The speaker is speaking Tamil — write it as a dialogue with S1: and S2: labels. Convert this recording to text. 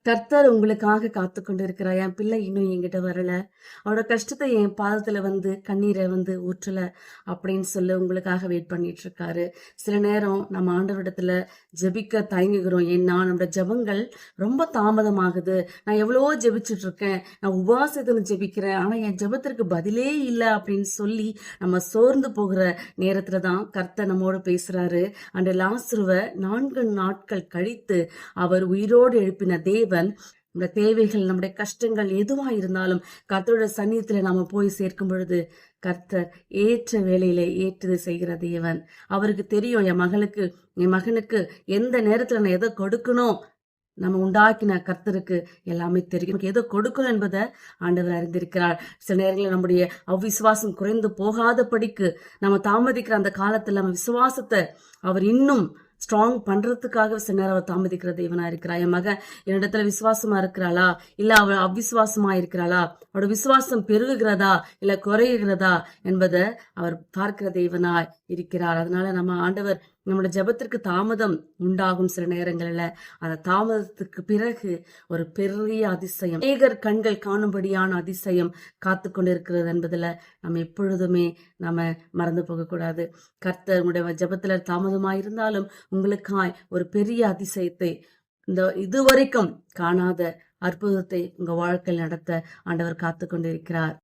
S1: கர்த்தர் உங்களுக்காக காத்து கொண்டிருக்கிறார். என் பிள்ளை இன்னும் என்கிட்ட வரல, அவரோட கஷ்டத்தை என் பாதத்துல கண்ணீரை ஊற்றல அப்படின்னு சொல்லி உங்களுக்காக வெயிட் பண்ணிட்டு இருக்காரு. சில நேரம் நம்ம ஆண்டவரிடத்துல ஜெபிக்க தயங்குகிறோம். ஏன்னா நம்மளோட ஜெபங்கள் ரொம்ப தாமதமாகுது. நான் எவ்வளவோ ஜெபிச்சுட்டு இருக்கேன், நான் உபவாசத்துல ஜெபிக்கிறேன், ஆனா என் ஜெபத்திற்கு பதிலே இல்லை அப்படின்னு சொல்லி நம்ம சோர்ந்து போகிற நேரத்துலதான் கர்த்தர் நம்மோடு பேசுறாரு. அந்த லாசருவை 4 நாட்கள் கழித்து அவர் உயிரோடு எழுப்பின தேவன் நம்முடைய தேவைகள், நம்முடைய கஷ்டங்கள் எதுவா இருந்தாலும் கர்த்தரோட சந்நிதியில நாம போய் சேர்க்கும் பொழுது கர்த்தர் ஏற்ற வேளையில ஏற்றது செய்கிற தேவன். அவருக்கு தெரியும் என் மகனுக்கு எந்த நேரத்துல நான் எதை கொடுக்கணும். நம்ம உண்டாக்கின கர்த்தருக்கு எல்லாமே தெரியும், எதை கொடுக்கணும் என்பதை ஆண்டவர் அறிந்திருக்கிறார். சில நேரங்களில் நம்முடைய அவ்விசுவாசம் குறைந்து போகாதபடிக்கு நம்ம தாமதிக்கிற அந்த காலத்துல நம்ம விசுவாசத்தை அவர் இன்னும் ஸ்ட்ராங் பண்றதுக்காக சில நேரம் அவர் தாமதிக்கிற தேவனா இருக்கிறா. என் மகன் என்னிடத்துல விசுவாசமா இருக்கிறாளா, இல்ல அவள் அவ்விசுவாசமா இருக்கிறாளா, அவரோட விசுவாசம் பெருகுகிறதா இல்ல குறையுகிறதா என்பதை அவர் பார்க்கிற தேவனாய் இருக்கிறார். அதனால நம்ம ஆண்டவர் நம்மளோட ஜெபத்திற்கு தாமதம் உண்டாகும் சில நேரங்கள்ல, அந்த தாமதத்துக்கு பிறகு ஒரு பெரிய அதிசயம், அநேகர் கண்கள் காணும்படியான அதிசயம் காத்து கொண்டிருக்கிறது என்பதுல நம்ம எப்பொழுதுமே நம்ம மறந்து போக கூடாது. கர்த்தர் உங்களுடைய ஜெபத்துல தாமதமாயிருந்தாலும் உங்களுக்காய் ஒரு பெரிய அதிசயத்தை, இதுவரைக்கும் காணாத அற்புதத்தை உங்க வாழ்க்கையில் நடத்த ஆண்டவர் காத்து கொண்டிருக்கிறார்.